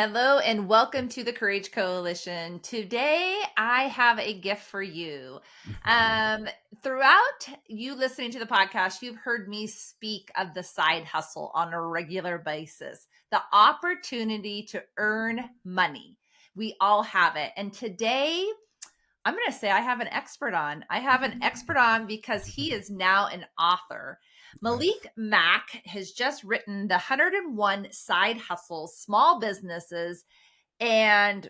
Hello and welcome to the Courage Coalition. Today, I have a gift for you. Um, Throughout you listening to the podcast, you've heard me speak of the side hustle on a regular basis, the opportunity to earn money. We all have it. And today, I'm going to say I have an expert on. I have an expert on because he is now an author. Malik Mack has just written the 101 Side Hustles, Small Businesses, and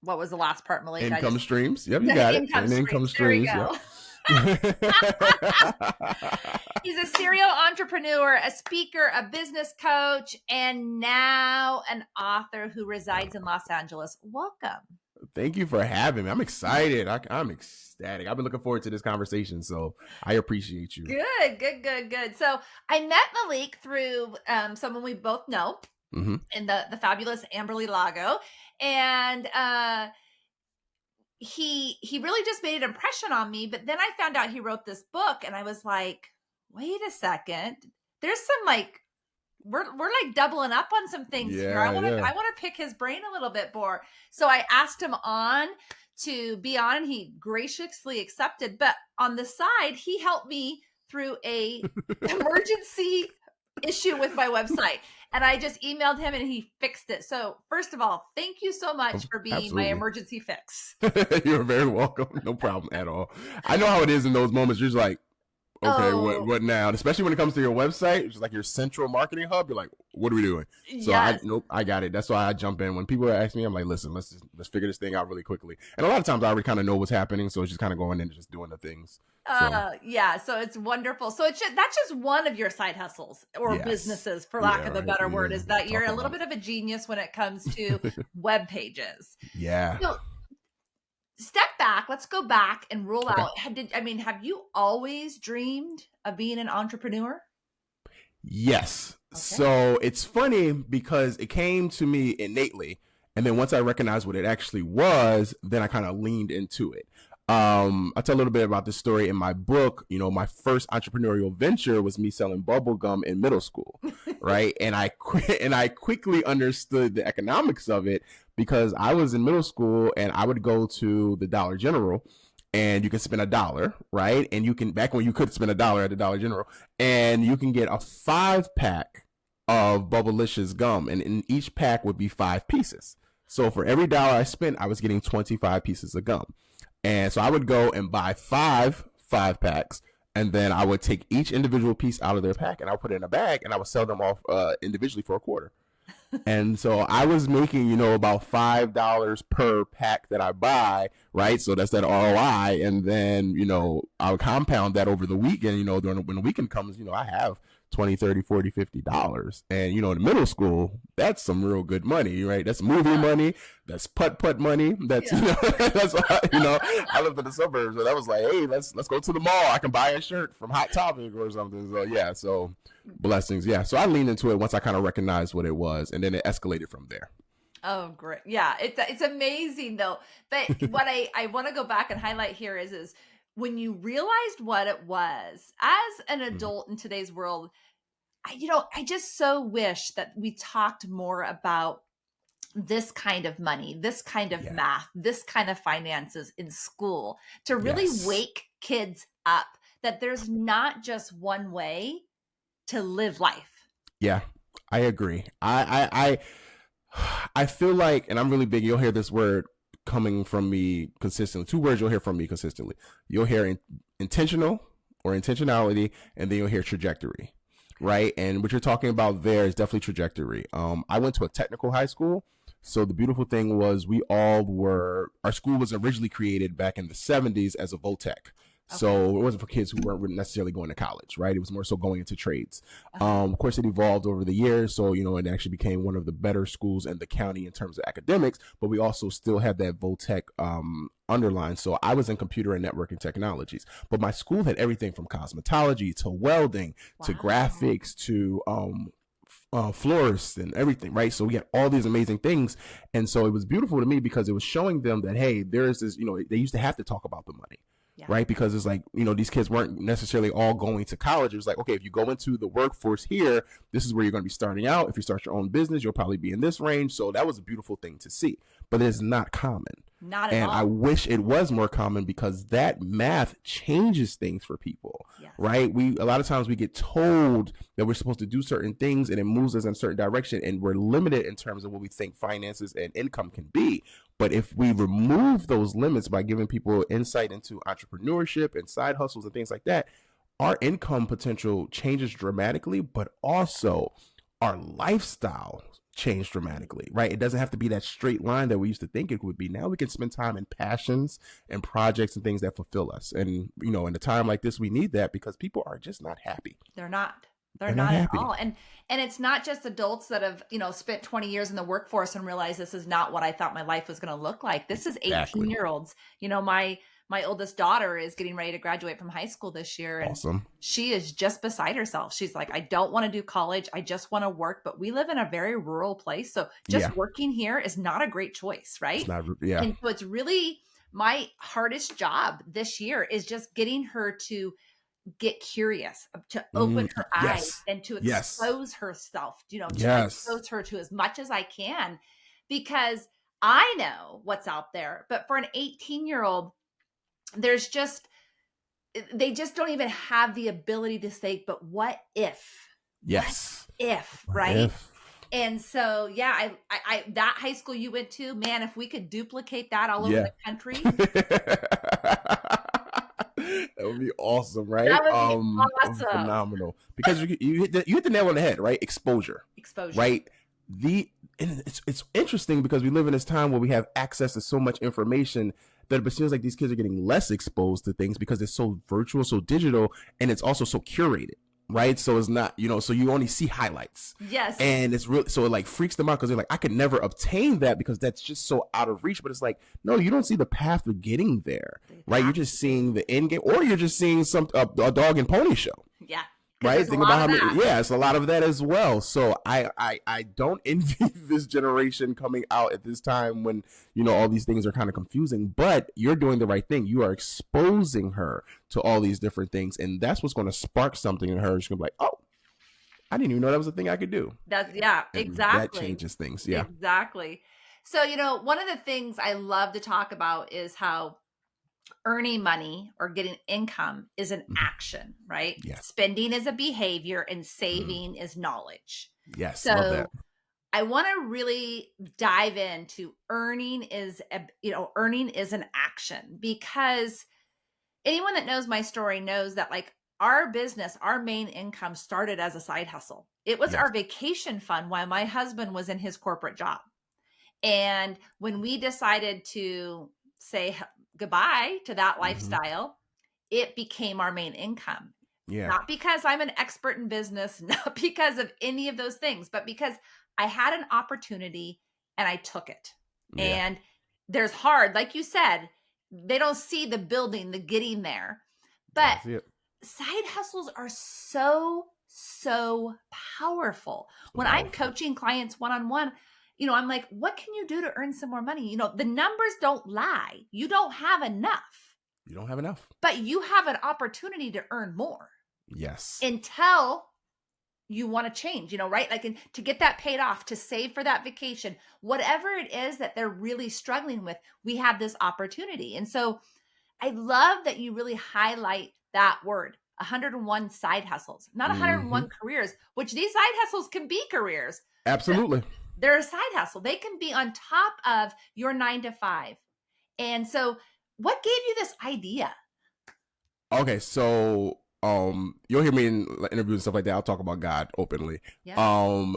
what was the last part, Malik? Income streams. Yep, you got it. Income streams. There we go. Yep. He's a serial entrepreneur, a speaker, a business coach, and now an author who resides in Los Angeles. Welcome. Thank you for having me. I'm excited. I'm ecstatic. I've been looking forward to this conversation, so I appreciate you. Good. So I met Malik through someone we both know in the fabulous Amberly Lago, and he really just made an impression on me. But then I found out he wrote this book, and I was like, wait a second, there's some like. We're like doubling up on some things here. I want to pick his brain a little bit more. So I asked him on to be on, and he graciously accepted. But on the side, he helped me through a emergency issue with my website. And I just emailed him and he fixed it. So first of all, thank you so much for being my emergency fix. You're very welcome. No problem at all. I know how it is in those moments. You're just like, okay, what now? And especially when it comes to your website, which is like your central marketing hub, you're like, what are we doing? So yes. I got it. That's why I jump in. When people ask me, I'm like, listen, let's figure this thing out really quickly. And a lot of times I already kind of know what's happening. So it's just kind of going in and just doing the things. So it's wonderful. So that's just one of your side hustles or businesses, for lack of a better word, is that you're a little bit of a genius when it comes to web pages. Yeah. So, step back. Let's go back and rule out. Have you always dreamed of being an entrepreneur? Yes. Okay. So it's funny because it came to me innately. And then once I recognized what it actually was, then I kind of leaned into it. I'll tell a little bit about this story in my book. You know, my first entrepreneurial venture was me selling bubble gum in middle school, right? And I quickly understood the economics of it because I was in middle school and I would go to the Dollar General and you can spend $1, right? And you can, back when you could spend $1 at the Dollar General, and you can get a 5-pack of Bubblicious gum, and in each pack would be 5 pieces. So for every $1 I spent, I was getting 25 pieces of gum. And so I would go and buy 5 packs, and then I would take each individual piece out of their pack and I would put it in a bag and I would sell them off individually for $0.25. And so I was making, about $5 per pack that I buy, right? So that's that ROI. And then, I would compound that over the weekend, when the weekend comes, I have $20, $30, $40, $50. And, in middle school, that's some real good money, right? That's movie money. That's putt money. That's, that's, I lived in the suburbs. So that was like, hey, let's go to the mall. I can buy a shirt from Hot Topic or something. So, so blessings. Yeah. So I leaned into it once I kind of recognized what it was, and then it escalated from there. Oh, great. Yeah. It's amazing though. But what I want to go back and highlight here is when you realized what it was as an adult in today's world, I just so wish that we talked more about this kind of money, this kind of math, this kind of finances in school to really wake kids up that there's not just one way to live life. Yeah, I agree. I feel like, and I'm really big, you'll hear this word coming from me consistently. 2 words you'll hear from me consistently. You'll hear intentional or intentionality, and then you'll hear trajectory, right? And what you're talking about there is definitely trajectory. I went to a technical high school. So the beautiful thing was our school was originally created back in the 70s as a VOTEC. So it wasn't for kids who weren't necessarily going to college, right? It was more so going into trades. Of course, it evolved over the years. So, it actually became one of the better schools in the county in terms of academics, but we also still had that VOTEC underline. So I was in computer and networking technologies, but my school had everything from cosmetology to welding to graphics to florists and everything, right? So we had all these amazing things. And so it was beautiful to me because it was showing them that, hey, there is this, they used to have to talk about the money. Yeah. right? Because it's like, these kids weren't necessarily all going to college. It was like, okay, if you go into the workforce here, this is where you're going to be starting out. If you start your own business, you'll probably be in this range. So that was a beautiful thing to see, but it's not common. Not at all. And I wish it was more common, because that math changes things for people, yes. right? A lot of times we get told that we're supposed to do certain things and it moves us in a certain direction, and we're limited in terms of what we think finances and income can be. But if we remove those limits by giving people insight into entrepreneurship and side hustles and things like that, our income potential changes dramatically, but also our lifestyle change dramatically, right? It doesn't have to be that straight line that we used to think it would be. Now we can spend time in passions and projects and things that fulfill us. And, in a time like this, we need that, because people are just not happy. They're not at all. And it's not just adults that have, spent 20 years in the workforce and realized this is not what I thought my life was going to look like. This is 18-year-olds. My oldest daughter is getting ready to graduate from high school this year. And awesome. She is just beside herself. She's like, I don't want to do college. I just want to work. But we live in a very rural place. So just working here is not a great choice, right? It's not, yeah. And so it's really my hardest job this year is just getting her to get curious, to open her eyes and to expose herself, to expose her to as much as I can, because I know what's out there. But for an 18-year-old, they just don't even have the ability to say, but what if? Yes. What if, right? If. And so, I that high school you went to, man, if we could duplicate that all over the country. That would be awesome, right? That would be awesome. Phenomenal. Because you hit the nail on the head, right? Exposure. Right? It's interesting, because we live in this time where we have access to so much information that it seems like these kids are getting less exposed to things because it's so virtual, so digital, and it's also so curated, right? So it's not, so you only see highlights. Yes. And it's really, so it like freaks them out, because they're like, I could never obtain that because that's just so out of reach. But it's like, no, you don't see the path to getting there, right? You're just seeing the end game, or you're just seeing a dog and pony show. Yeah. Right. Think about it's a lot of that as well. So I don't envy this generation coming out at this time when, all these things are kind of confusing, but you're doing the right thing. You are exposing her to all these different things. And that's what's going to spark something in her. She's going to be like, oh, I didn't even know that was a thing I could do. Exactly. That changes things. Yeah, exactly. So, one of the things I love to talk about is how earning money or getting income is an action, right? Yes. Spending is a behavior and saving is knowledge. Yes. So love that. I want to really dive into earning is an action, because anyone that knows my story knows that like our business, our main income started as a side hustle. It was our vacation fund while my husband was in his corporate job. And when we decided to say goodbye to that lifestyle, it became our main income. Yeah. Not because I'm an expert in business, not because of any of those things, but because I had an opportunity and I took it. Yeah. And there's hard, like you said, they don't see the building, the getting there. But side hustles are so powerful. When I'm coaching clients one-on-one, I'm like, what can you do to earn some more money? The numbers don't lie. You don't have enough. You don't have enough. But you have an opportunity to earn more. Yes. Until you want to change, right? Like to get that paid off, to save for that vacation, whatever it is that they're really struggling with, we have this opportunity. And so I love that you really highlight that word, 101 side hustles, not 101 careers, which these side hustles can be careers. Absolutely. They're a side hustle. They can be on top of your 9 to 5. And so what gave you this idea? Okay. So, you'll hear me in interviews and stuff like that. I'll talk about God openly. Yeah.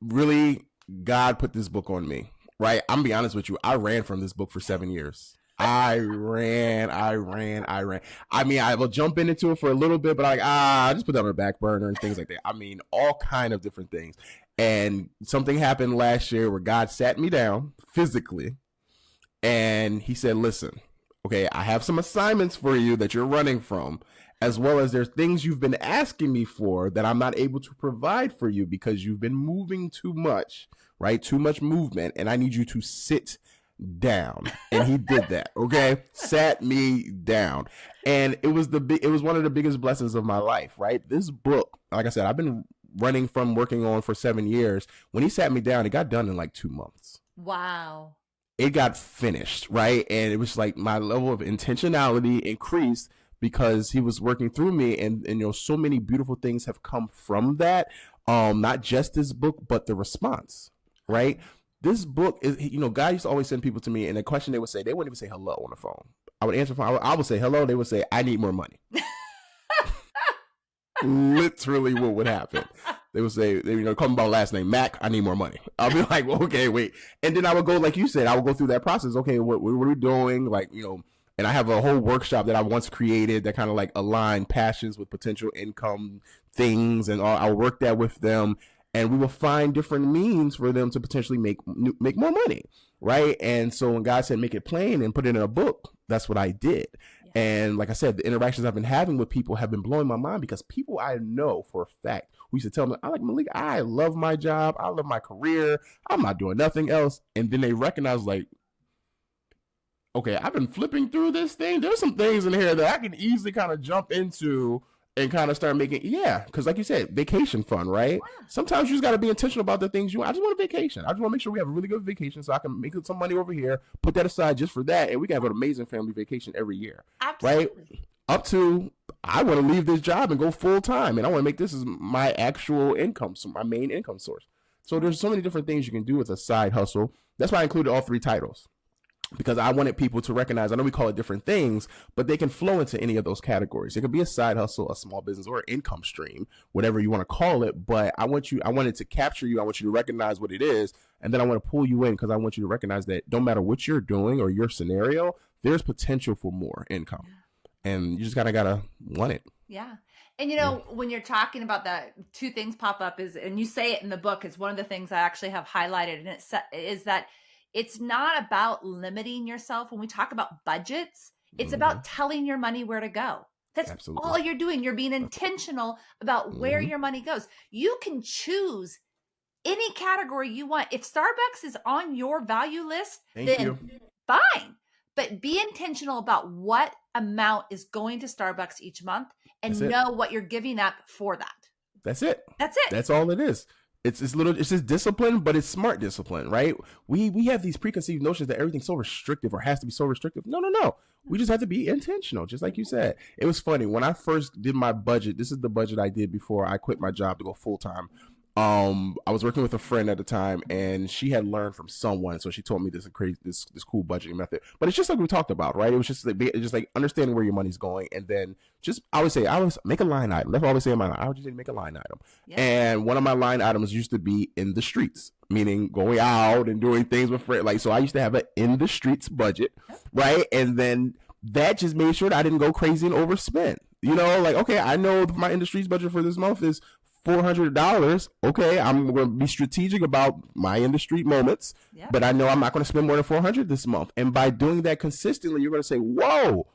Really, God put this book on me, right? I'm gonna be honest with you. I ran from this book for 7 years. I ran. I mean, I will jump into it for a little bit, but I just put that on the back burner and things like that. I mean, all kind of different things. And something happened last year where God sat me down physically and he said, listen, okay, I have some assignments for you that you're running from, as well as there's things you've been asking me for that I'm not able to provide for you because you've been moving too much, right? Too much movement. And I need you to sit down. And he did that. Okay. Sat me down. And it was one of the biggest blessings of my life, right? This book, like I said, I've been running from working on for 7 years. When he sat me down, it got done in like 2 months. Wow. It got finished, right? And it was like my level of intentionality increased because he was working through me, and so many beautiful things have come from that. Not just this book, but the response, right? This book is, God used to always send people to me, and the question they would say, they wouldn't even say hello on the phone. I would answer the phone. I would say hello. They would say, I need more money. Literally what would happen. They would say, call me by last name, Mac, I need more money. I'll be like, well, okay, wait. And then I would go, like you said, I would go through that process. Okay, what are we doing? Like, and I have a whole workshop that I once created that kind of like aligned passions with potential income things. And I'll work that with them. And we will find different means for them to potentially make more money, right? And so when God said, make it plain and put it in a book, that's what I did. Yeah. And like I said, the interactions I've been having with people have been blowing my mind, because people I know for a fact who used to tell me, I like Malik, I love my job, I love my career, I'm not doing nothing else. And then they recognize, like, okay, I've been flipping through this thing. There's some things in here that I can easily kind of jump into and kind of start making, because like you said, vacation fun, right? Yeah. Sometimes you just got to be intentional about the things you want. I just want a vacation. I just want to make sure we have a really good vacation so I can make some money over here, put that aside just for that, and we can have an amazing family vacation every year. Absolutely. Right? Up to, I want to leave this job and go full time, and I want to make this as my actual income, so my main income source. So there's so many different things you can do with a side hustle. That's why I included all 3 titles, because I wanted people to recognize, I know we call it different things, but they can flow into any of those categories. It could be a side hustle, a small business, or an income stream, whatever you want to call it. But I wanted to capture you. I want you to recognize what it is. And then I want to pull you in, because I want you to recognize that no matter what you're doing or your scenario, there's potential for more income. Yeah. And you just gotta want it. Yeah. And when you're talking about that, 2 things pop up and you say it in the book, is one of the things I actually have highlighted, and it is that it's not about limiting yourself. When we talk about budgets, it's about telling your money where to go. That's Absolutely. All you're doing. You're being intentional about where your money goes. You can choose any category you want. If Starbucks is on your value list, then fine. But be intentional about what amount is going to Starbucks each month, and know what you're giving up for that. That's it. That's all it is. It's just discipline, but it's smart discipline, right? We have these preconceived notions that everything's so restrictive or has to be so restrictive. No. We just have to be intentional, just like you said. It was funny. When I first did my budget, this is the budget I did before I quit my job to go full time. I was working with a friend at the time, and she had learned from someone, so she told me this cool budgeting method. But it's just like we talked about, right? It was just like understanding where your money's going, and then I always make a line item. That's what I always say in my line. I would just make a line item. Yeah. And one of my line items used to be in the streets, meaning going out and doing things with friends. Like, so I used to have an in the streets budget, right? And then that just made sure that I didn't go crazy and overspend. Like, okay, I know my in the streets budget for this month is $400. Okay, I'm going to be strategic about my in the street moments, but I know I'm not going to spend more than $400 this month. And by doing that consistently, you're going to say, whoa,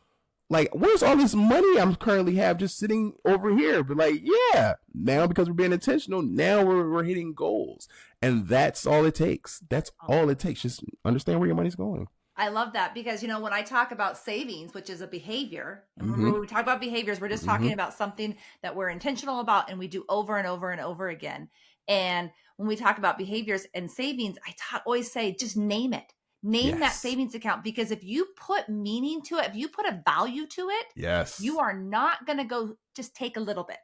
like, where's all this money I'm currently have just sitting over here? But like, yeah, now because we're being intentional, now we're hitting goals. And that's all it takes. That's all it takes. Just understand where your money's going. I love that, because, when I talk about savings, which is a behavior, and when we talk about behaviors, we're just talking about something that we're intentional about and we do over and over and over again. And when we talk about behaviors and savings, I always say, just name it. Name that savings account, because if you put meaning to it, if you put a value to it, you are not going to go just take a little bit.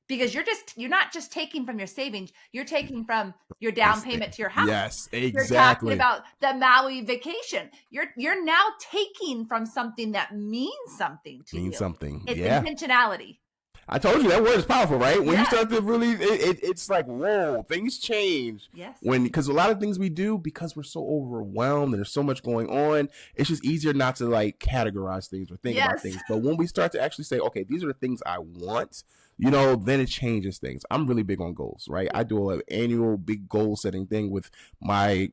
Because you're not just taking from your savings, you're taking from your down payment to your house. Yes, exactly. You're talking about the Maui vacation. You're now taking from something that means something to you. It's intentionality. I told you that word is powerful, right? When you start to really, it's like, whoa, things change. Yes. Because a lot of things we do, because we're so overwhelmed and there's so much going on, it's just easier not to like categorize things or think about things. But when we start to actually say, okay, these are the things I want, then it changes things. I'm really big on goals, right? I do an annual big goal setting thing with my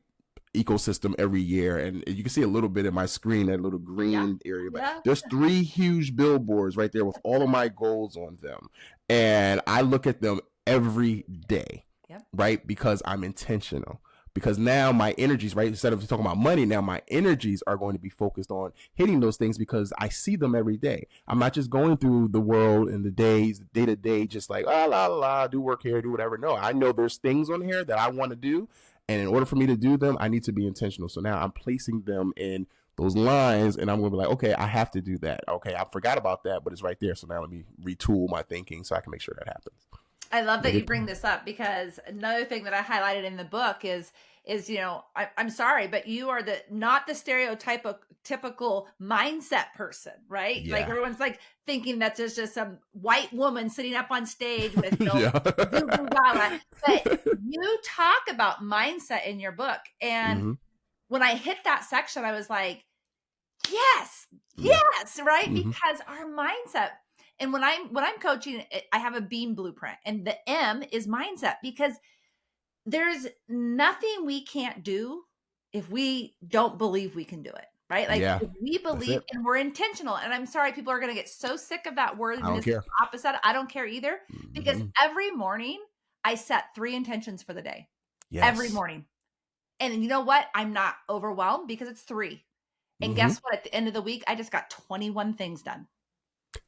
ecosystem every year, and you can see a little bit in my screen, that little green area, but there's 3 huge billboards right there with all of my goals on them, and I look at them every day, right? Because I'm intentional. because now my energies, right, instead of talking about money, now my energies are going to be focused on hitting those things because I see them every day. I'm not just going through the world and the days, day to day, just like, la, la, la, do work here, do whatever. No, I know there's things on here that I want to do. And in order for me to do them, I need to be intentional. So now I'm placing them in those lines, and I'm going to be like, okay, I have to do that. Okay, I forgot about that, but it's right there. So now let me retool my thinking so I can make sure that happens. I love that you bring this up, because another thing that I highlighted in the book is I'm sorry, but you are not the stereotypical mindset person, right? Yeah. Like everyone's like thinking that there's just some white woman sitting up on stage with but you talk about mindset in your book, and when I hit that section, I was like, yes, right? Because our mindset. And when I'm coaching, I have a BEAM blueprint, and the M is mindset, because there's nothing we can't do if we don't believe we can do it, right? Like if we believe and we're intentional. And I'm sorry, people are going to get so sick of that word. I don't care. Opposite. I don't care either, because every morning I set 3 intentions for the day. Yes. Every morning. And you know what? I'm not overwhelmed because it's 3. And guess what? At the end of the week, I just got 21 things done.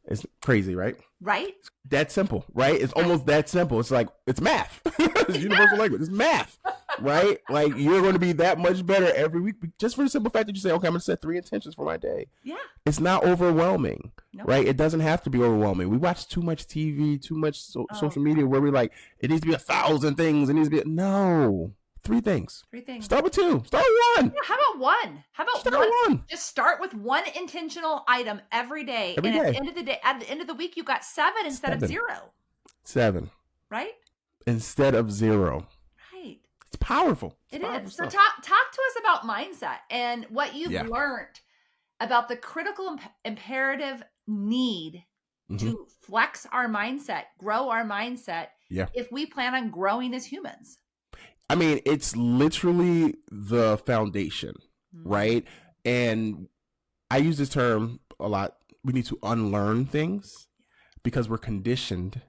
It's crazy, right? Right? It's that simple, right? It's almost that simple. It's like, it's math. It's universal language. It's math, right? Like you're going to be that much better every week just for the simple fact that you say, okay, I'm going to set 3 intentions for my day. Yeah. It's not overwhelming, right? It doesn't have to be overwhelming. We watch too much TV, too much social media where we're like, it needs to be 1,000 things. It needs to be, no. 3 things. 3 things. Start with 2. Start with 1. Yeah, how about 1? How about start 1? Just start with 1 intentional item every day. At the end of the day, at the end of the week, you got 7 instead of 0. 7. Right? Instead of 0. Right. It's powerful. It is. So talk to us about mindset and what you've learned about the critical imperative need to flex our mindset, grow our mindset, if we plan on growing as humans. I mean, it's literally the foundation, right? And I use this term a lot. We need to unlearn things because we're conditioned,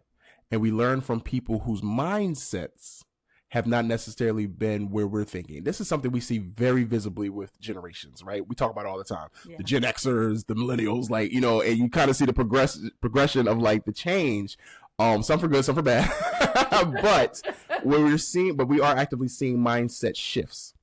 and we learn from people whose mindsets have not necessarily been where we're thinking. This is something we see very visibly with generations, right? We talk about it all the time. Yeah. The Gen Xers, the millennials, like, and you kind of see the progression of like the change. Some for good, some for bad. But we are actively seeing mindset shifts.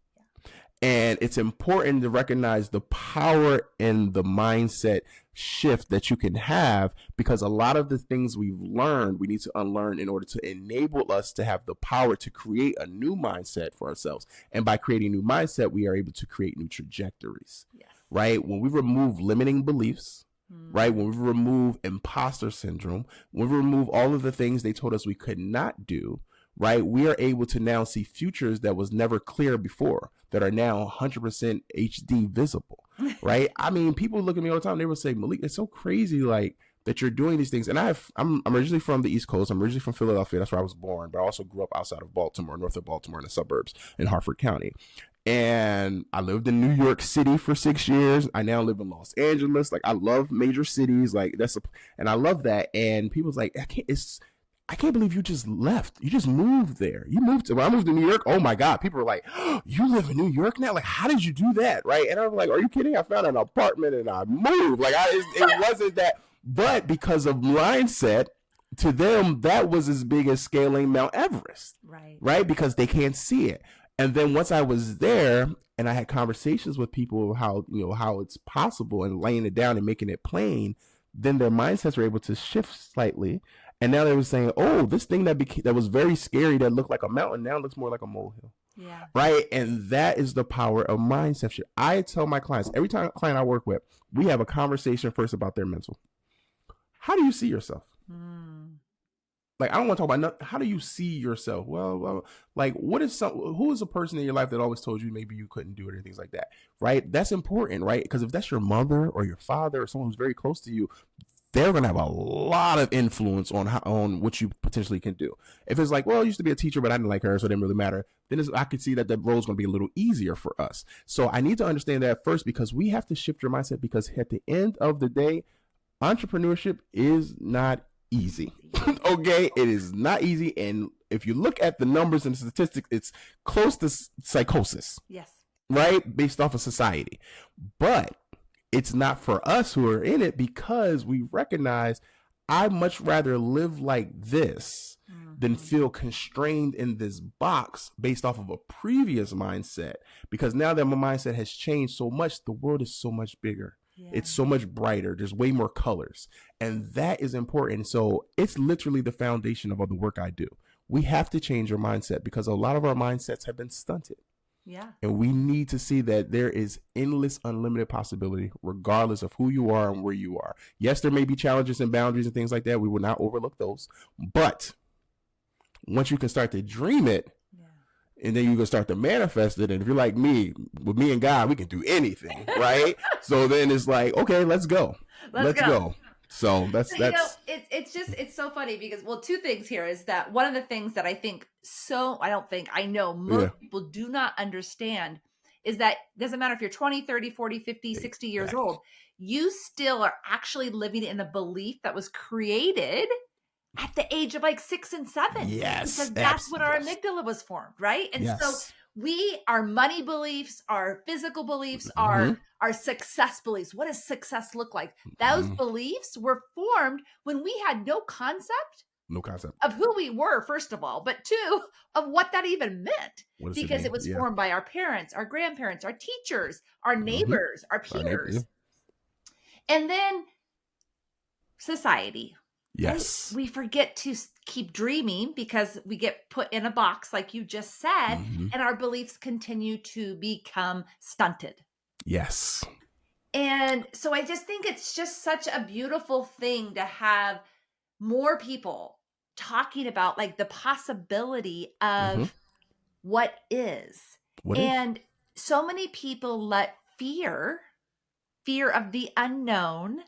And it's important to recognize the power in the mindset shift that you can have, because a lot of the things we've learned, we need to unlearn in order to enable us to have the power to create a new mindset for ourselves. And by creating a new mindset, we are able to create new trajectories, right? When we remove limiting beliefs, right? When we remove imposter syndrome, when we remove all of the things they told us we could not do, right? We are able to now see futures that was never clear before, that are now 100% HD visible, right? I mean, people look at me all the time. They will say, Malik, it's so crazy, like that you're doing these things. And I'm originally from the East Coast. I'm originally from Philadelphia. That's where I was born, but I also grew up outside of Baltimore, north of Baltimore, in the suburbs in Harford County. And I lived in New York City for 6 years. I now live in Los Angeles. Like, I love major cities. Like, and I love that. And people's like, I can't believe you just left. You just moved there. When I moved to New York, oh my God, people were like, oh, you live in New York now? Like, how did you do that? Right? And I was like, are you kidding? I found an apartment and I moved. Like, it wasn't that. But because of mindset, to them, that was as big as scaling Mount Everest. Right? Because they can't see it. And then once I was there and I had conversations with people how it's possible and laying it down and making it plain, then their mindsets were able to shift slightly. And now they were saying, oh, this thing that was very scary, that looked like a mountain, now looks more like a molehill. Yeah. Right. And that is the power of mindset shift. I tell my clients, every client I work with, we have a conversation first about their mental. How do you see yourself? Like, I don't want to talk about how do you see yourself? Well, like, who is a person in your life that always told you maybe you couldn't do it or things like that? Right. That's important. Right. Because if that's your mother or your father or someone who's very close to you, they're going to have a lot of influence on what you potentially can do. If it's like, well, I used to be a teacher, but I didn't like her, so it didn't really matter, then I could see that role is going to be a little easier for us. So I need to understand that first, because we have to shift your mindset, because at the end of the day, entrepreneurship is not easy. Okay? It is not easy. And if you look at the numbers and statistics, it's close to psychosis. Yes. Right? Based off of society. But it's not for us who are in it, because we recognize I'd much rather live like this than feel constrained in this box based off of a previous mindset. Because now that my mindset has changed so much, the world is so much bigger. Yeah. It's so much brighter. There's way more colors. And that is important. So it's literally the foundation of all the work I do. We have to change our mindset, because a lot of our mindsets have been stunted. Yeah. And we need to see that there is endless, unlimited possibility, regardless of who you are and where you are. Yes, there may be challenges and boundaries and things like that. We will not overlook those. But once you can start to dream it, and then you can start to manifest it. And if you're like me, with me and God, we can do anything, right? So then it's like, okay, let's go. Let's go. So that's it's so funny because, well, two things here is that one of the things that I know most people do not understand is that it doesn't matter if you're 20, 30, 40, 50, 60 years old, you still are actually living in a belief that was created at the age of like 6 and 7. Yes. Because that's when our amygdala was formed, right? And so our money beliefs, our physical beliefs, our success beliefs. What does success look like? Those beliefs were formed when we had no concept of who we were, first of all, but two, of what that even meant. Because it was formed by our parents, our grandparents, our teachers, our neighbors, our peers. And then society. Yes. We forget to keep dreaming because we get put in a box, like you just said, and our beliefs continue to become stunted. Yes. And so I just think it's just such a beautiful thing to have more people talking about like the possibility of what is. And so many people let fear of the unknown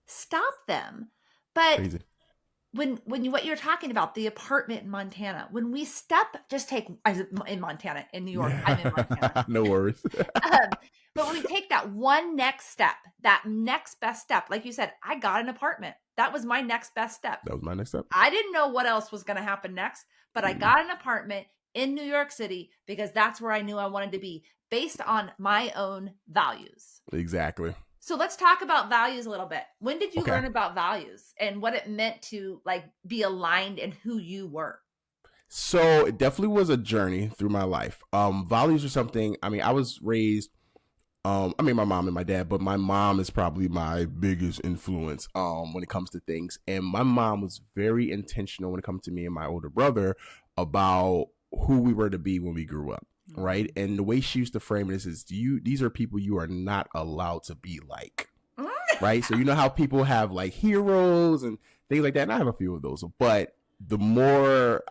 stop them. But crazy. What you're talking about, the apartment in Montana, when we in Montana, in New York, I'm in Montana. No worries. But when we take that one next step, that next best step, like you said, I got an apartment. That was my next best step. That was my next step. I didn't know what else was going to happen next, but I got an apartment in New York City because that's where I knew I wanted to be, based on my own values. Exactly. So let's talk about values a little bit. When did you learn about values and what it meant to like be aligned in who you were? So it definitely was a journey through my life. Values are something, I was raised, my mom and my dad, but my mom is probably my biggest influence when it comes to things. And my mom was very intentional when it comes to me and my older brother about who we were to be when we grew up. Right. And the way she used to frame it is these are people you are not allowed to be like. Right. So you know how people have like heroes and things like that. And I have a few of those. But the more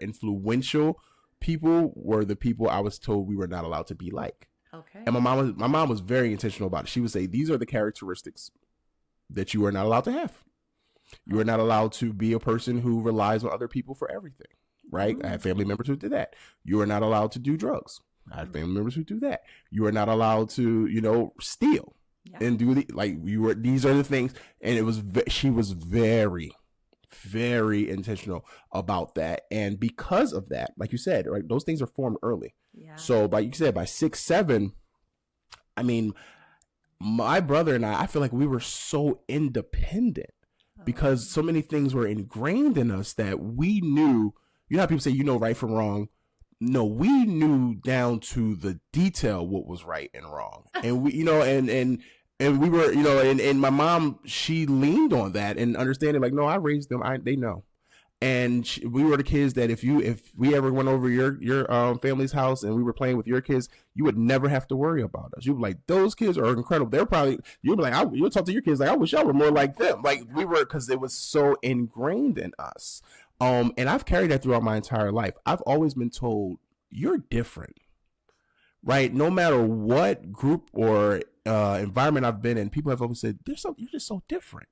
influential people were the people I was told we were not allowed to be like. Okay. And my mom was very intentional about it. She would say, these are the characteristics that you are not allowed to have. You are not allowed to be a person who relies on other people for everything. Right. I have family members who did that. You are not allowed to do drugs. I have family members who do that. You are not allowed to, steal and do these are the things. And she was very, very intentional about that. And because of that, like you said, right, those things are formed early. Yeah. So by 6, 7, my brother and I feel like we were so independent because so many things were ingrained in us that we knew. You know how people say, right from wrong? No, we knew down to the detail what was right and wrong. And we, and we were, and my mom, she leaned on that and understanding like, no, I raised them. They know. And we were the kids that if we ever went over your family's house and we were playing with your kids, you would never have to worry about us. You'd be like, those kids are incredible. You'd be like, you'll talk to your kids like, I wish y'all were more like them. Like we were, because it was so ingrained in us. And I've carried that throughout my entire life. I've always been told you're different, right? No matter what group or environment I've been in, people have always said, you're just so different.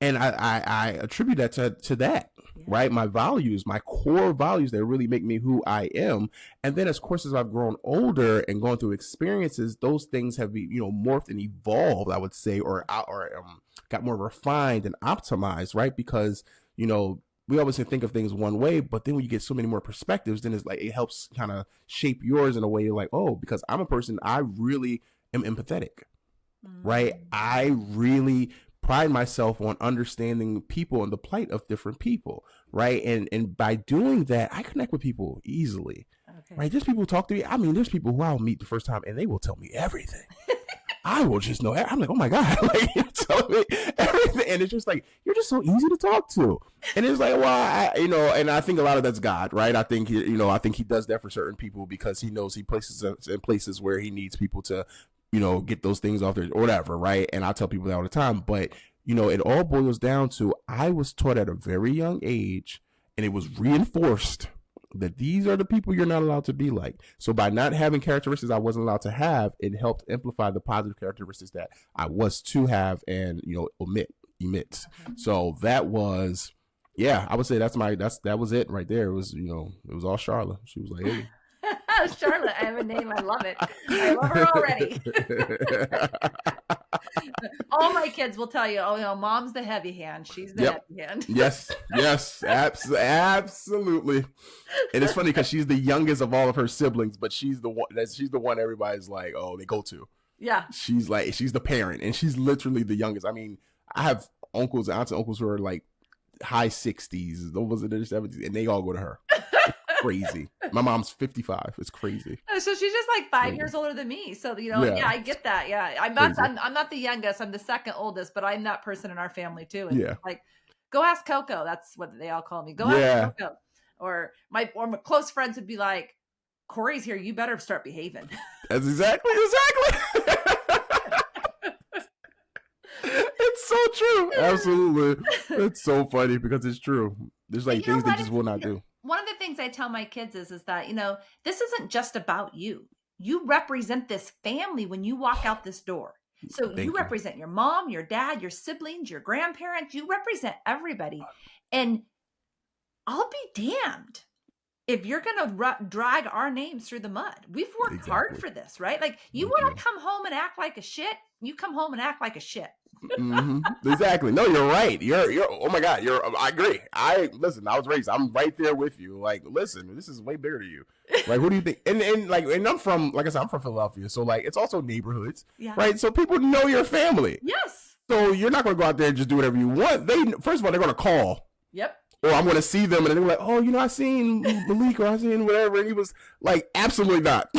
And I attribute that to that, right? My values, my core values that really make me who I am. And then, of course, as I've grown older and gone through experiences, those things have morphed and evolved, I would say, or got more refined and optimized, right? Because, we always think of things one way, but then when you get so many more perspectives, then it's like it helps kind of shape yours in a way. You're like, oh, because I'm a person, I really am empathetic, right? I really pride myself on understanding people and the plight of different people, right? And by doing that, I connect with people easily, right? There's people who talk to me. I mean, there's people who I'll meet the first time and they will tell me everything. I will just know. I'm like, oh my God, like, you're telling me everything. And it's just like, you're just so easy to talk to. And it's like, well, and I think a lot of that's God, right? I think he does that for certain people because he knows he places us in places where he needs people to, get those things off there or whatever, right? And I tell people that all the time. But, it all boils down to, I was taught at a very young age, and it was reinforced that these are the people you're not allowed to be like. So by not having characteristics I wasn't allowed to have, it helped amplify the positive characteristics that I was to have and, emit. So that was, I would say that was it right there. It was, it was all Charlotte. She was like, hey. Charlotte, I have a name. I love it. I love her already. All my kids will tell you, mom's the heavy hand. She's the heavy hand. Yes, absolutely. And it's funny because she's the youngest of all of her siblings, but she's the one everybody's like, oh, they go to. Yeah. She's the parent, and she's literally the youngest. I mean, I have aunts and uncles who are like high 60s, those in their 70s, and they all go to her. Crazy. My mom's 55. It's crazy. So she's just like 5 years older than me. So I get that. Yeah, I'm not the youngest. I'm the second oldest, but I'm that person in our family too. And like, go ask Coco. That's what they all call me. Go ask Coco. Or my close friends would be like, Corey's here. You better start behaving. That's exactly. It's so true. Absolutely. It's so funny because it's true. There's like things they just will not do. One of the things I tell my kids is that, this isn't just about you. You represent this family when you walk out this door. So you represent your mom, your dad, your siblings, your grandparents. You represent everybody. And I'll be damned if you're going to drag our names through the mud. We've worked hard for this, right? Like, you want to come home and act like a shit? You come home and act like a shit. Exactly. No, you're right. You're oh my God, I agree. I was raised, I'm right there with you. Like, listen, this is way bigger to you. Like, what do you think? And I'm from, like I said, I'm from Philadelphia. So like, it's also neighborhoods, right? So people know your family. Yes. So you're not going to go out there and just do whatever you want. First of all, they're going to call. Yep. Or I'm going to see them and they're like, oh, I seen Malik or I seen whatever. And he was like, absolutely not.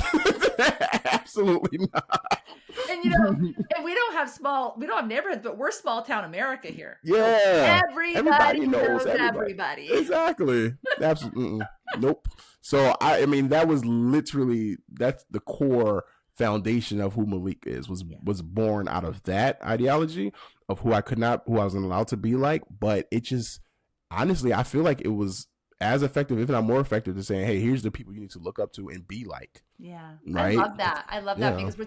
Absolutely not. And and we don't have neighborhoods, but we're small town America here. Yeah. So everybody knows everybody. Exactly. Absolutely. Nope. So I mean, that's the core foundation of who Malik is, was born out of that ideology of who I wasn't allowed to be like. But it just, honestly, I feel like it was as effective, if not more effective, to saying, hey, here's the people you need to look up to and be like. Yeah. Right? I love that because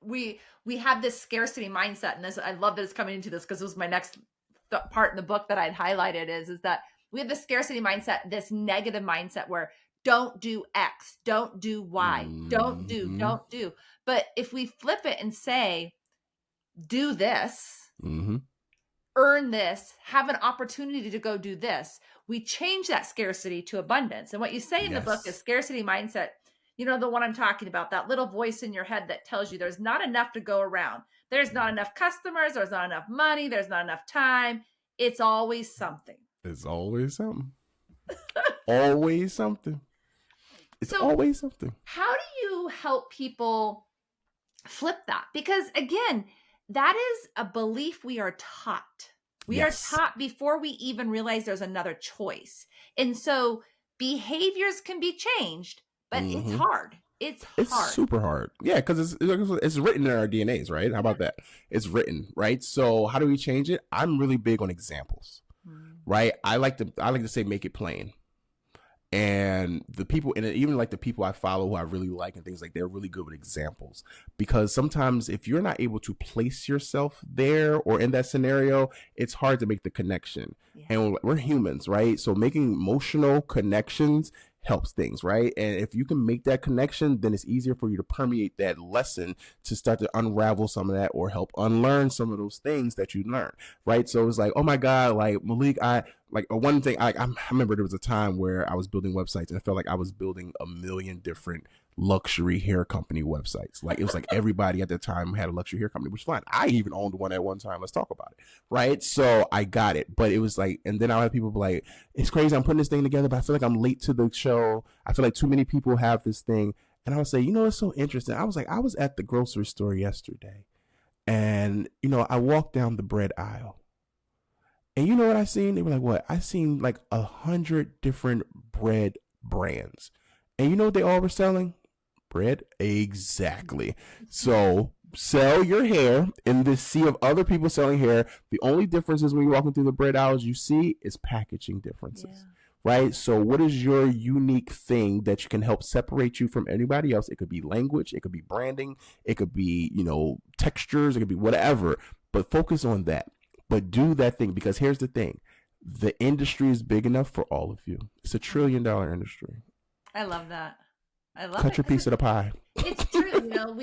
we have this scarcity mindset, and I love that it's coming into this because it was my next part in the book that I'd highlighted is that we have this scarcity mindset, this negative mindset where don't do X, don't do Y, don't do. But if we flip it and say, do this, earn this, have an opportunity to go do this, we change that scarcity to abundance. And what you say in the book is scarcity mindset. The one I'm talking about, that little voice in your head that tells you there's not enough to go around. There's not enough customers. There's not enough money. There's not enough time. It's always something. It's always something. Always something. It's always something. How do you help people flip that? Because again, that is a belief we are taught. We are taught before we even realize there's another choice. And so behaviors can be changed, but it's hard. It's hard. It's super hard. Yeah, because it's written in our DNAs, right? How about that? It's written, right? So how do we change it? I'm really big on examples, right? I like to say make it plain. And the people, and even like the people I follow who I really like and things like, they're really good with examples, because sometimes if you're not able to place yourself there or in that scenario, it's hard to make the connection. And we're humans, right? So making emotional connections helps things, right? And if you can make that connection, then it's easier for you to permeate that lesson to start to unravel some of that or help unlearn some of those things that you learn, right? So it's like, oh my God, like Malik, one thing I remember there was a time where I was building websites and I felt like I was building a million different luxury hair company websites. Like it was like everybody at the time had a luxury hair company, which is fine. I even owned one at one time. Let's talk about it. Right. So I got it. But it was like, and then I had people be like, it's crazy. I'm putting this thing together, but I feel like I'm late to the show. I feel like too many people have this thing. And I would say, it's so interesting. I was like, I was at the grocery store yesterday and, I walked down the bread aisle. And you know what I seen? They were like, what? I seen like 100 different bread brands. And you know what they all were selling? Bread? Exactly. So sell your hair in this sea of other people selling hair. The only difference is when you're walking through the bread aisles you see is packaging differences. Right? So what is your unique thing that you can help separate you from anybody else? It could be language, it could be branding, it could be, textures, it could be whatever. But focus on that. But do that thing, because here's the thing. The industry is big enough for all of you. It's $1 trillion industry. I love that. I love Cut your piece of the pie. It's true.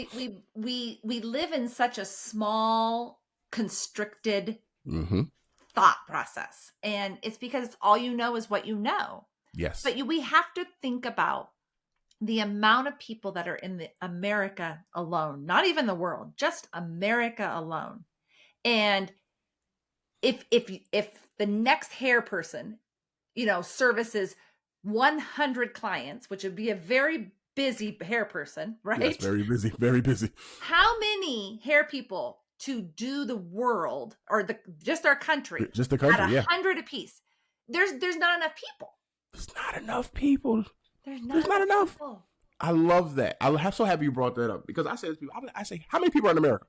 We live in such a small, constricted thought process. And it's because all you know is what you know. Yes. But we have to think about the amount of people that are in America alone, not even the world, just America alone. And if the next hair person, services 100 clients, which would be a very busy hair person, right? Yes, very busy, very busy. How many hair people to do the world or just our country? Just the country, at 100 apiece. There's not enough people. There's not enough people. There's not enough people. I love that. I'm so happy you brought that up because I say to people, I say, how many people are in America?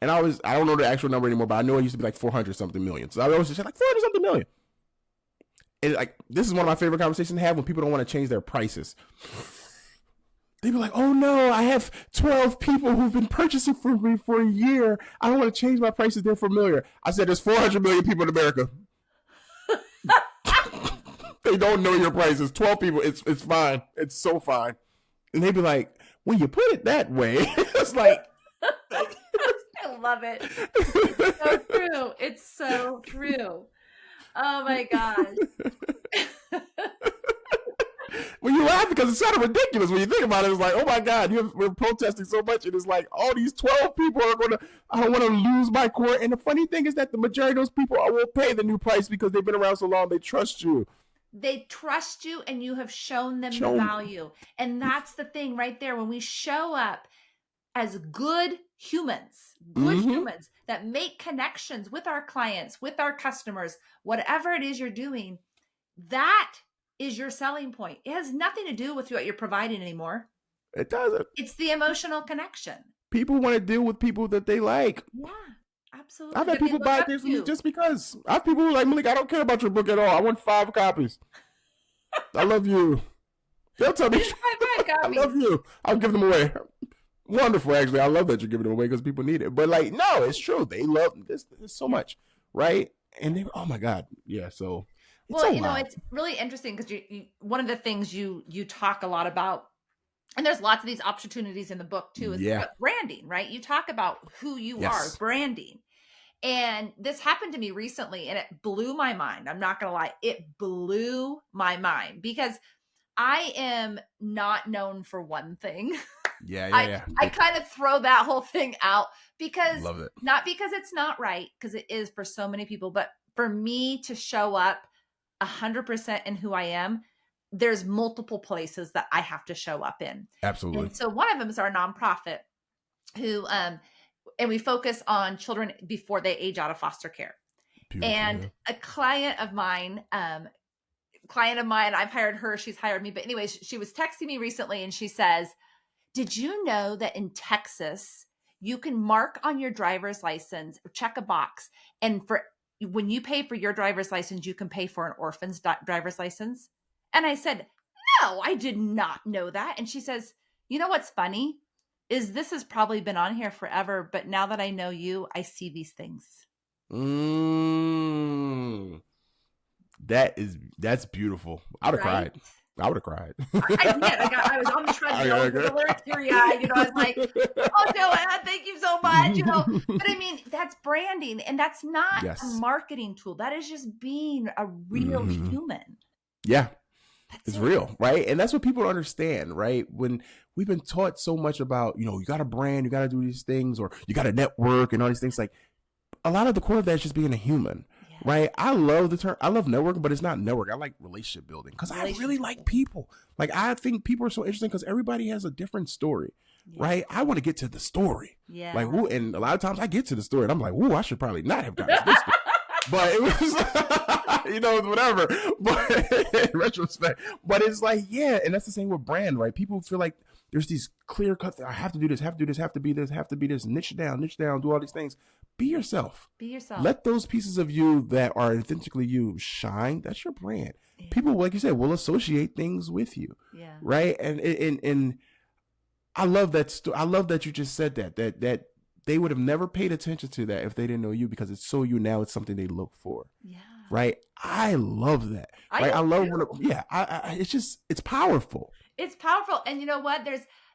And I don't know the actual number anymore, but I know it used to be like 400 something million. So I always just say like 400 something million. And like, this is one of my favorite conversations to have when people don't want to change their prices. They be like, oh no, I have 12 people who've been purchasing from me for a year. I don't want to change my prices. They're familiar. I said, there's 400 million people in America. They don't know your prices. 12 people. It's fine. It's so fine. And they be like, when you put it that way, it's like. I love it. It's so true. It's so true. Oh my gosh. Well, you laugh because it sounded ridiculous when you think about it. It's like, oh my God, we're protesting so much. And it's like, all these 12 people are I don't want to lose my court. And the funny thing is that the majority of those people will pay the new price because they've been around so long. They trust you. They trust you and you have shown them the value. And that's the thing right there. When we show up as good humans that make connections with our clients, with our customers, whatever it is you're doing, that is your selling point. It has nothing to do with what you're providing anymore. It doesn't. It's the emotional connection. People want to deal with people that they like. Yeah, absolutely. I've had people buy things from me just because. I have people who are like, Malik, I don't care about your book at all. I want 5 copies. I love you. They'll tell me, I love you. I'll give them away. Wonderful, actually. I love that you're giving them away because people need it. But like, no, it's true. They love this so much, right? And they, oh my God, yeah. So, it's really interesting because you one of the things you talk a lot about, and there's lots of these opportunities in the book too, is branding, right? You talk about who you are, branding. And this happened to me recently, and it blew my mind. I'm not gonna lie, it blew my mind because I am not known for one thing. Yeah. I kind of throw that whole thing out because love it. Not because it's not right, because it is for so many people, but for me to show up 100% in who I am, there's multiple places that I have to show up in. Absolutely. And so one of them is our nonprofit who, and we focus on children before they age out of foster care. Beautiful, and a client of mine, I've hired her, she's hired me. But anyways, she was texting me recently and she says, did you know that in Texas, you can mark on your driver's license or check a box, and when you pay for your driver's license, you can pay for an orphan's driver's license? And I said, no, I did not know that. And she says, you know what's funny is this has probably been on here forever, but now that I know you, I see these things. That's beautiful. I'd have cried. I would have cried. I did. I was on the treadmill with a little teary-eyed. I was like, "Oh, Joanne, thank you so much." But I mean, that's branding, and that's not a marketing tool. That is just being a real human. Yeah. It's real, right? And that's what people don't understand, right? When we've been taught so much about, you got to brand, you got to do these things, or you got to network and all these things. Like, a lot of the core of that is just being a human, right? I love the term. I love networking, but it's not network. I like relationship building because I really like people. Like, I think people are so interesting because everybody has a different story, right? I want to get to the story. Yeah. Like, and a lot of times I get to the story and I'm like, I should probably not have gotten to this story. But it was, whatever. But in retrospect, but it's like, and that's the same with brand, right? People feel like there's these clear cuts. I have to do this, have to do this, have to be this, have to be this, niche down, do all these things. Be yourself. Be yourself. Let those pieces of you that are authentically you shine. That's your brand. Yeah. People, like you said, will associate things with you. Yeah. Right. And I love that. I love that you just said that they would have never paid attention to that if they didn't know you, because it's so you now. It's something they look for. Yeah. Right. I love that. Right. I love when. It's powerful. It's powerful. And you know what?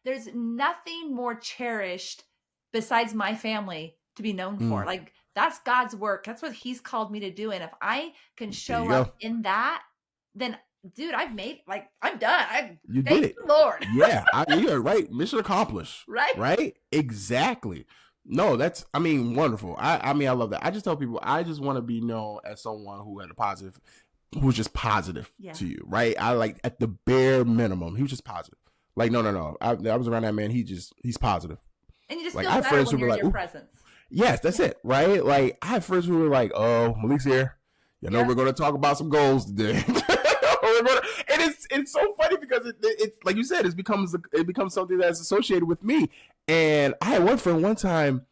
There's nothing more cherished besides my family to be known for. Like, that's God's work. That's what he's called me to do. And if I can show up in that, then dude, I'm done. You did it, Lord. Yeah. You're right. Mission accomplished. Right. Right. Exactly. No, that's, wonderful. I love that. I just tell people, I just want to be known as someone who had who's just positive to you, right? I like, at the bare minimum, he was just positive. Like, no. I was around that man. He's positive. And you just feel better when you're in your presence. Yes, that's it, right? Like, I have friends who were like, "Oh, Malik's here. We're going to talk about some goals today." And it's so funny because it's like you said, it becomes something that's associated with me. And I had one friend one time,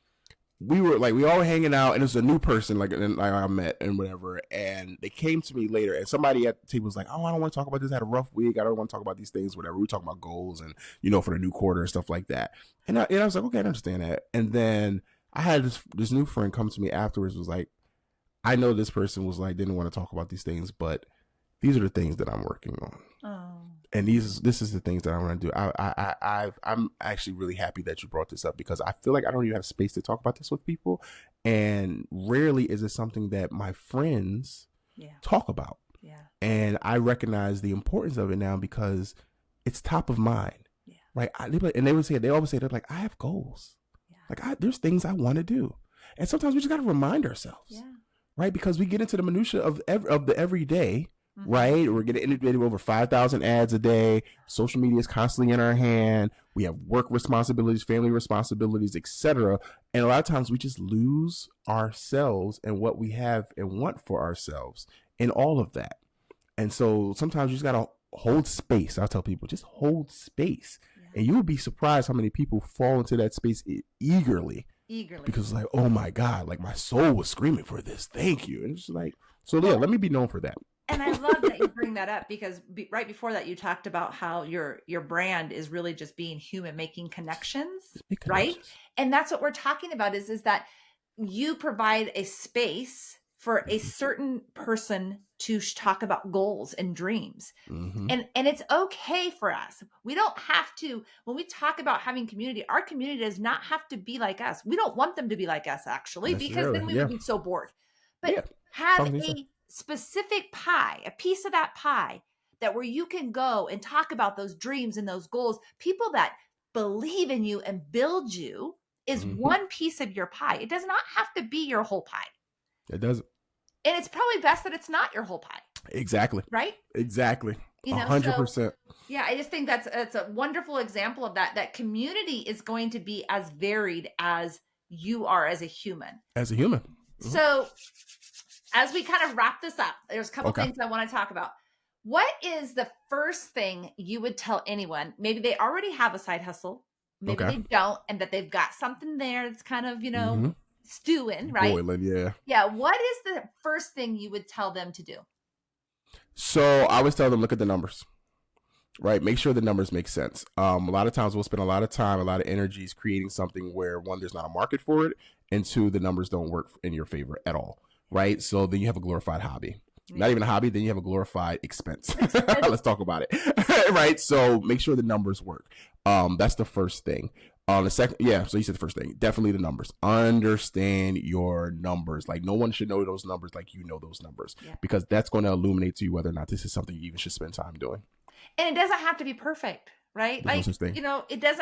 we all were hanging out, and it was a new person like I met and whatever. And they came to me later, and somebody at the table was like, "Oh, I don't want to talk about this. I had a rough week. I don't want to talk about these things, whatever." We were talking about goals and, for the new quarter and stuff like that. And I was like, okay, I understand that. And then I had this new friend come to me afterwards, was like, I know this person was like, didn't want to talk about these things, but these are the things that I'm working on. Oh. And this is the things that I want to do. I'm actually really happy that you brought this up, because I feel like I don't even have space to talk about this with people. And rarely is it something that my friends talk about. Yeah. And I recognize the importance of it now because it's top of mind. Yeah. Right. They always say, they're like, I have goals. Yeah. Like, there's things I want to do. And sometimes we just got to remind ourselves. Yeah. Right. Because we get into the minutia of the everyday. Mm-hmm. Right. We're getting inundated with over 5,000 ads a day. Social media is constantly in our hand. We have work responsibilities, family responsibilities, etc. And a lot of times we just lose ourselves and what we have and want for ourselves in all of that. And so sometimes you just got to hold space. I'll tell people, just hold space. Yeah. And you will be surprised how many people fall into that space eagerly. Because like, oh my God, like my soul was screaming for this. Thank you. And it's like, so yeah, let me be known for that. And I love that you bring that up, because right before that, you talked about how your brand is really just being human, making connections, right? And that's what we're talking about is that you provide a space for a certain person to talk about goals and dreams. Mm-hmm. And it's okay for us. We don't have to, when we talk about having community, our community does not have to be like us. We don't want them to be like us, actually, because then we would be so bored. But have a specific pie, a piece of that pie, that where you can go and talk about those dreams and those goals. People that believe in you and build you is one piece of your pie. It does not have to be your whole pie. It doesn't. And it's probably best that it's not your whole pie. Exactly. Right? Exactly. 100%. So, yeah, I just think that's a wonderful example of that community is going to be as varied as you are as a human. As a human. Mm-hmm. So as we kind of wrap this up, there's a couple things I want to talk about. What is the first thing you would tell anyone? Maybe they already have a side hustle. Maybe they don't, and that they've got something there that's kind of, stewing, right? Boiling, yeah. Yeah. What is the first thing you would tell them to do? So I always tell them, look at the numbers, right? Make sure the numbers make sense. A lot of times we'll spend a lot of time, a lot of energies creating something where, one, there's not a market for it, and two, the numbers don't work in your favor at all. Right. So then you have a glorified hobby. not even a hobby, then you have a glorified expense. Let's talk about it. Right. So make sure the numbers work. That's the first thing. The second, yeah. So you said the first thing, definitely the numbers. Understand your numbers. Like no one should know those numbers like you know those numbers, because that's going to illuminate to you whether or not this is something you even should spend time doing. And it doesn't have to be perfect, right? There's no Like, such thing.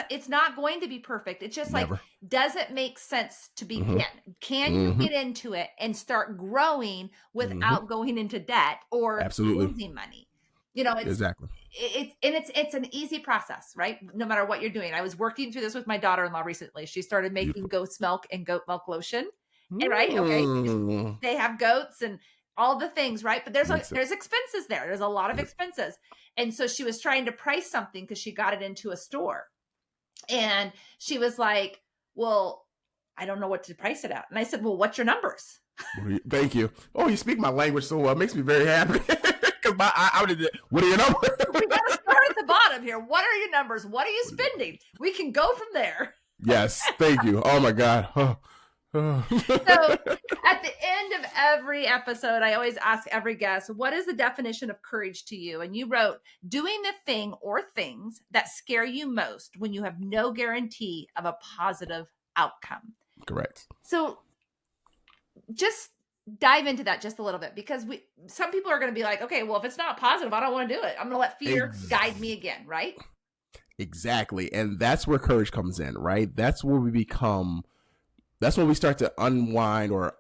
it's not going to be perfect. It's just Never. like, does it make sense to begin? Mm-hmm. Can you get into it and start growing without going into debt or Absolutely. losing money? It's exactly. It's an easy process, right? No matter what you're doing. I was working through this with my daughter-in-law recently. She started making goat's milk and goat milk lotion. And, right? Okay. They have goats and all the things, right? But there's expenses there. There's a lot of expenses. And so she was trying to price something because she got it into a store. And she was like, well, I don't know what to price it at. And I said, well, what's your numbers? Thank you. Oh, you speak my language so well. It makes me very happy. Because what are your numbers? We got to start at the bottom here. What are your numbers? What are you spending? We can go from there. Yes. Thank you. Oh, my God. So at the end of every episode, I always ask every guest, what is the definition of courage to you? And you wrote, doing the thing or things that scare you most when you have no guarantee of a positive outcome. Correct. So just dive into that just a little bit, because some people are going to be like, okay, well, if it's not positive, I don't want to do it. I'm going to let fear guide me again, right? Exactly. And that's where courage comes in, right? That's where we start to unwind let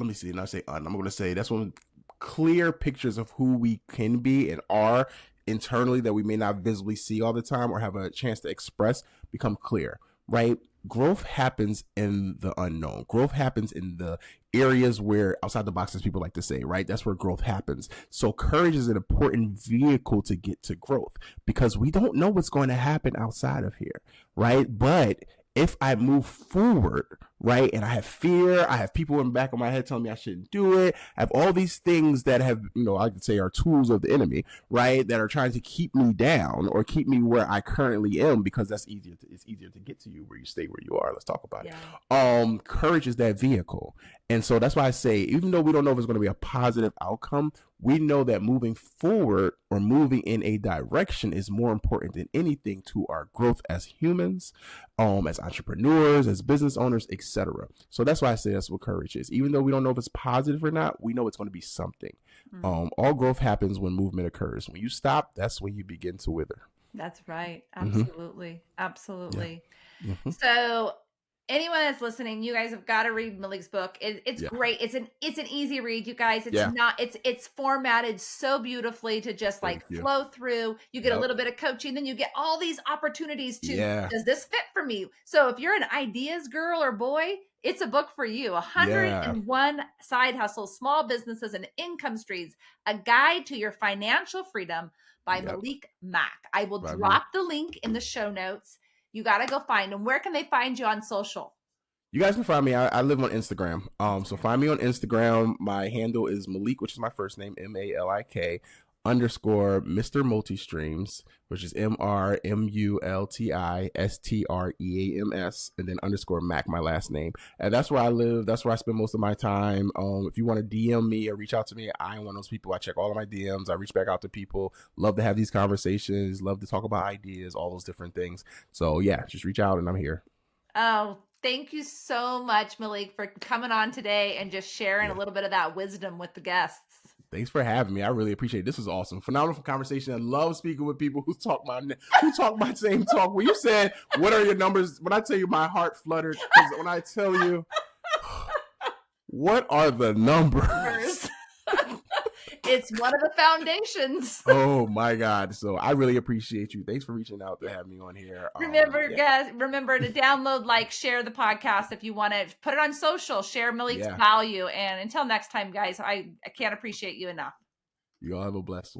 me see, not say I'm going to say that's when clear pictures of who we can be and are internally that we may not visibly see all the time or have a chance to express become clear, right? Growth happens in the unknown. Growth happens in the areas where outside the box, as people like to say, right? That's where growth happens. So courage is an important vehicle to get to growth, because we don't know what's going to happen outside of here, right? But if I move forward, right, and I have fear, I have people in the back of my head telling me I shouldn't do it, I have all these things that have, I could say are tools of the enemy, right, that are trying to keep me down or keep me where I currently am, because it's easier to get to you where you stay where you are. Let's talk about it. Courage is that vehicle. And so that's why I say, even though we don't know if it's going to be a positive outcome, we know that moving forward or moving in a direction is more important than anything to our growth as humans, as entrepreneurs, as business owners, etc. So that's why I say that's what courage is. Even though we don't know if it's positive or not, we know it's going to be something. All growth happens when movement occurs. When you stop, that's when you begin to wither. That's right. Absolutely. Absolutely. Yeah. So anyone that's listening, you guys have got to read Malik's book. It's great. It's an easy read, you guys. It's formatted so beautifully to just flow through. You get a little bit of coaching, then you get all these opportunities to, does this fit for me? So if you're an ideas girl or boy, it's a book for you. 101 side hustles, small businesses, and income streams, a guide to your financial freedom by Malik Mack. I will drop the link in the show notes. You got to go find them. Where can they find you on social? You guys can find me. I live on Instagram. So find me on Instagram. My handle is Malik, which is my first name, MALIK _ Mr. Multistreams, which is MRMULTISTREAMS, and then _ Mac, my last name. And that's where I live. That's where I spend most of my time. If you want to DM me or reach out to me, I am one of those people. I check all of my DMs. I reach back out to people. Love to have these conversations. Love to talk about ideas, all those different things. So yeah, just reach out and I'm here. Oh, thank you so much, Malik, for coming on today and just sharing a little bit of that wisdom with the guests. Thanks for having me. I really appreciate it. This was awesome. Phenomenal conversation. I love speaking with people who talk my same talk. When you said, what are your numbers? When I tell you my heart fluttered, because when I tell you, what are the numbers? It's one of the foundations. Oh my God. So I really appreciate you. Thanks for reaching out to have me on here. Guys, remember to download, share the podcast if you want to. Put it on social, share Malik's value. And until next time, guys, I can't appreciate you enough. You all have a blessed one.